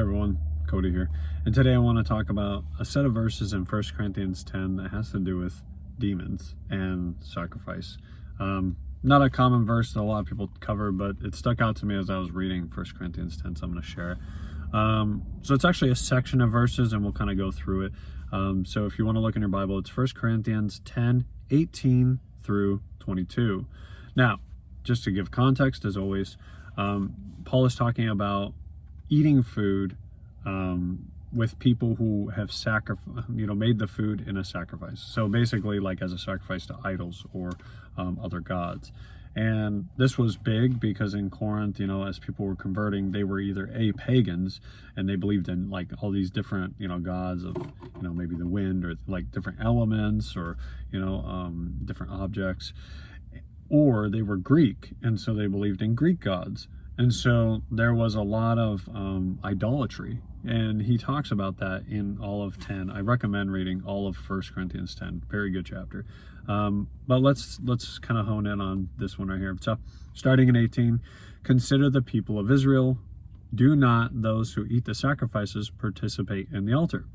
everyone, Coty here, and today I want to talk about a set of verses in 1 Corinthians 10 that has to do with demons and sacrifice. Not a common verse that a lot of people cover, but it stuck out to me as I was reading 1 Corinthians 10, so I'm going to share it. So it's actually a section of verses, and we'll kind of go through it. So if you want to look in your Bible, it's 1 Corinthians 10, 18 through 22. Now, just to give context, as always, Paul is talking about eating food with people who have made the food in a sacrifice. So basically, like as a sacrifice to idols or other gods. And this was big because in Corinth, as people were converting, they were either pagans, and they believed in like all these different, gods of, maybe the wind or like different elements or, different objects, or they were Greek, and so they believed in Greek gods. And so there was a lot of idolatry, and he talks about that in all of 10. I recommend reading all of 1 Corinthians 10. Very good chapter. But let's kind of hone in on this one right here. So starting in 18, consider the people of Israel. Do not those who eat the sacrifices participate in the altar.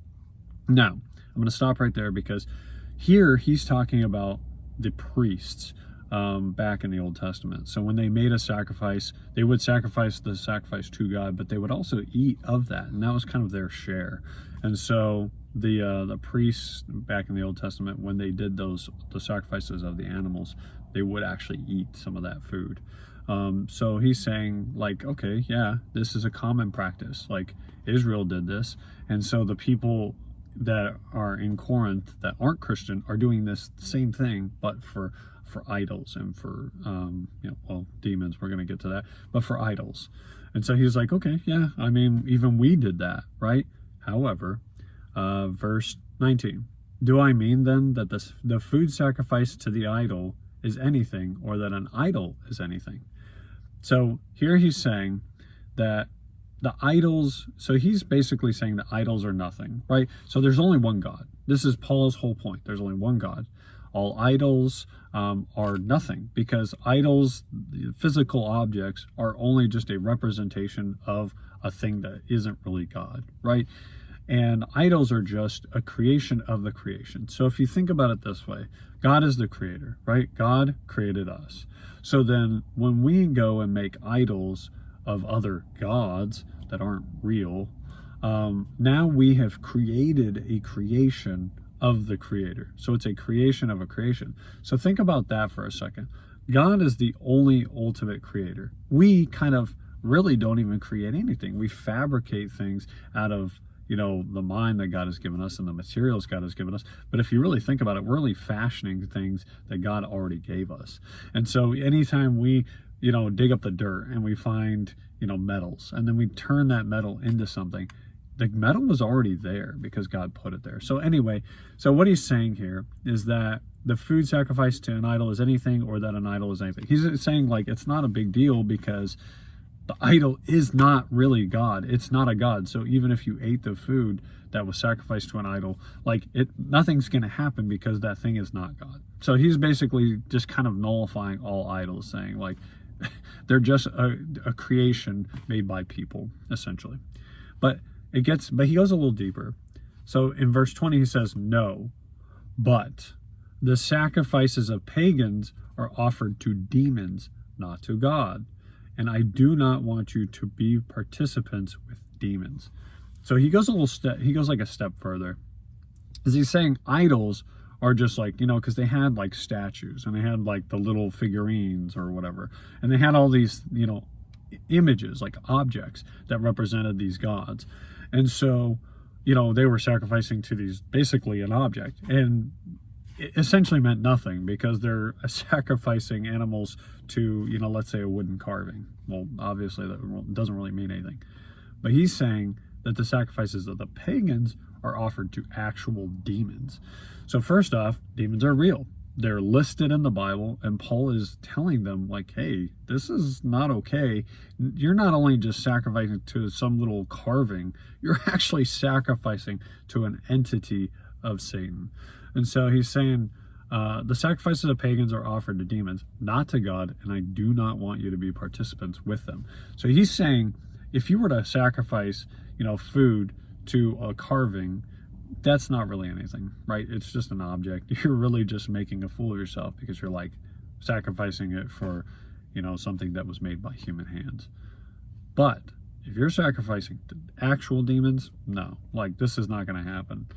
Now, I'm going to stop right there because here he's talking about the priests. Back in the Old Testament. So when they made a sacrifice, they would sacrifice the sacrifice to God, but they would also eat of that, and that was kind of their share. And so the priests back in the Old Testament, when they did the sacrifices of the animals, they would actually eat some of that food. So he's saying, like, okay, yeah, this is a common practice. Like Israel did this, and so the people that are in Corinth that aren't Christian are doing this same thing, but for idols and for demons. We're going to get to that, but for idols. And so he's like, okay, yeah, I mean, even we did that, right? However, verse 19, do I mean then that the food sacrificed to the idol is anything, or that an idol is anything? So here he's saying that the idols, so he's basically saying that idols are nothing, right? So there's only one God. This is Paul's whole point. There's only one God. All idols are nothing, because idols, physical objects, are only just a representation of a thing that isn't really God, right? And idols are just a creation of the creation. So if you think about it this way, God is the creator, right? God created us. So then when we go and make idols of other gods that aren't real, now we have created a creation of the creator. So it's a creation of a creation. So think about that for a second. God is the only ultimate creator. We kind of really don't even create anything. We fabricate things out of, the mind that God has given us and the materials God has given us. But if you really think about it, we're really fashioning things that God already gave us. And so anytime we, dig up the dirt and we find, metals, and then we turn that metal into something, the metal was already there because God put it there. So anyway, so what he's saying here is that the food sacrificed to an idol is anything, or that an idol is anything. He's saying like it's not a big deal because the idol is not really God. It's not a God. So even if you ate the food that was sacrificed to an idol, like nothing's going to happen because that thing is not God. So he's basically just kind of nullifying all idols, saying like they're just a creation made by people, essentially. But he goes a little deeper. So in verse 20, he says, no, but the sacrifices of pagans are offered to demons, not to God. And I do not want you to be participants with demons. So he goes like a step further. As he's saying idols are just like, because they had like statues, and they had like the little figurines or whatever. And they had all these, images, like objects that represented these gods. And so, they were sacrificing to these, basically an object, and it essentially meant nothing because they're sacrificing animals to, let's say a wooden carving. Well, obviously that doesn't really mean anything. But he's saying that the sacrifices of the pagans are offered to actual demons. So first off, demons are real. They're listed in the Bible, and Paul is telling them like, hey, this is not okay. You're not only just sacrificing to some little carving, you're actually sacrificing to an entity of Satan. And so he's saying the sacrifices of pagans are offered to demons, not to God, and I do not want you to be participants with them. So he's saying if you were to sacrifice, food to a carving, that's not really anything, right? It's just an object. You're really just making a fool of yourself because you're like sacrificing it for, something that was made by human hands. But if you're sacrificing to actual demons, no, like this is not going to happen.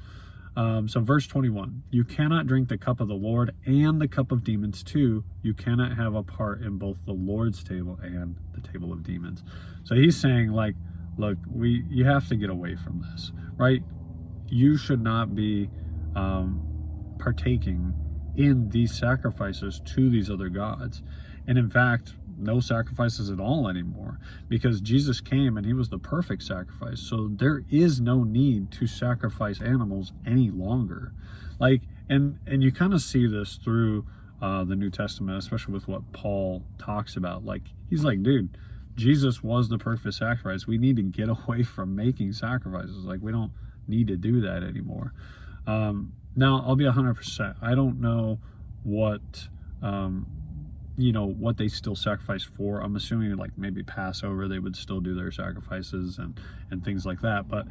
So verse 21, you cannot drink the cup of the Lord and the cup of demons too. You cannot have a part in both the Lord's table and the table of demons. So he's saying like, look, you have to get away from this, right? You should not be partaking in these sacrifices to these other gods. And in fact, no sacrifices at all anymore, because Jesus came and he was the perfect sacrifice. So there is no need to sacrifice animals any longer. Like, and you kind of see this through the New Testament, especially with what Paul talks about. Like, he's like, dude, Jesus was the perfect sacrifice. We need to get away from making sacrifices. Like, we don't need to do that anymore. Now, I'll be 100%. I don't know what what they still sacrifice for. I'm assuming like maybe Passover, they would still do their sacrifices and things like that. But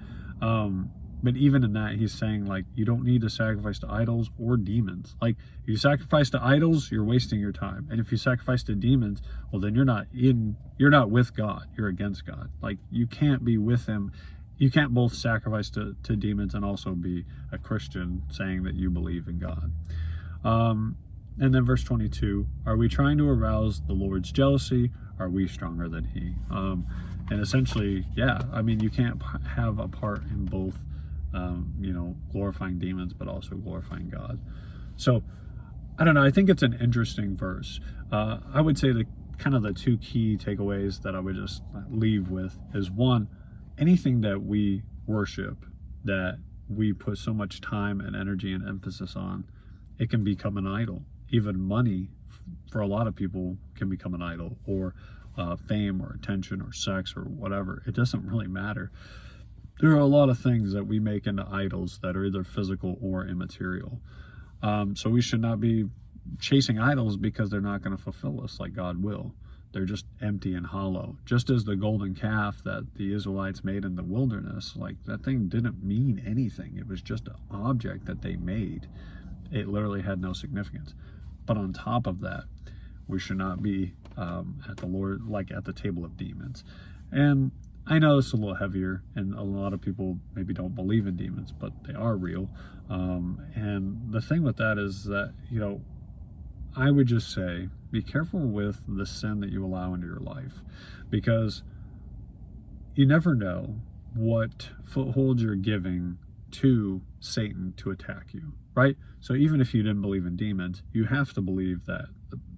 even in that, he's saying like, you don't need to sacrifice to idols or demons. Like, if you sacrifice to idols, you're wasting your time. And if you sacrifice to demons, well, then you're not with God. You're against God. Like, you can't be with him. You can't both sacrifice to demons and also be a Christian saying that you believe in God. And then verse 22, are we trying to arouse the Lord's jealousy? Are we stronger than he? And essentially, yeah, I mean, you can't have a part in both, glorifying demons, but also glorifying God. So, I don't know, I think it's an interesting verse. I would say the two key takeaways that I would just leave with is, one, anything that we worship, that we put so much time and energy and emphasis on, it can become an idol. Even money, for a lot of people, can become an idol, or fame or attention or sex or whatever. It doesn't really matter. There are a lot of things that we make into idols that are either physical or immaterial. So we should not be chasing idols because they're not going to fulfill us like God will. They're just empty and hollow. Just as the golden calf that the Israelites made in the wilderness, like, that thing didn't mean anything. It was just an object that they made. It literally had no significance. But on top of that, we should not be at the table of demons. And I know it's a little heavier, and a lot of people maybe don't believe in demons, but they are real. And the thing with that is that, I would just say, be careful with the sin that you allow into your life, because you never know what foothold you're giving to Satan to attack you, right? So even if you didn't believe in demons, you have to believe that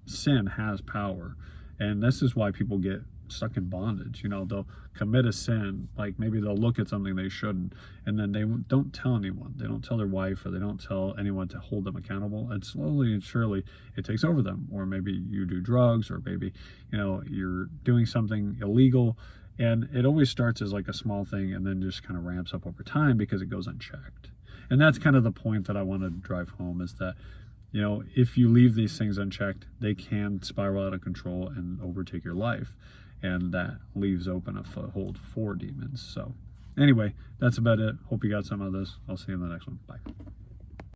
sin has power. And this is why people get stuck in bondage. They'll commit a sin, like maybe they'll look at something they shouldn't, and then they don't tell anyone. They don't tell their wife, or they don't tell anyone to hold them accountable. And slowly and surely it takes over them. Or maybe you do drugs, or maybe, you're doing something illegal. And it always starts as like a small thing and then just kind of ramps up over time because it goes unchecked. And that's kind of the point that I want to drive home, is that, if you leave these things unchecked, they can spiral out of control and overtake your life. And that leaves open a foothold for demons. So anyway, that's about it. Hope you got some of this. I'll see you in the next one. Bye.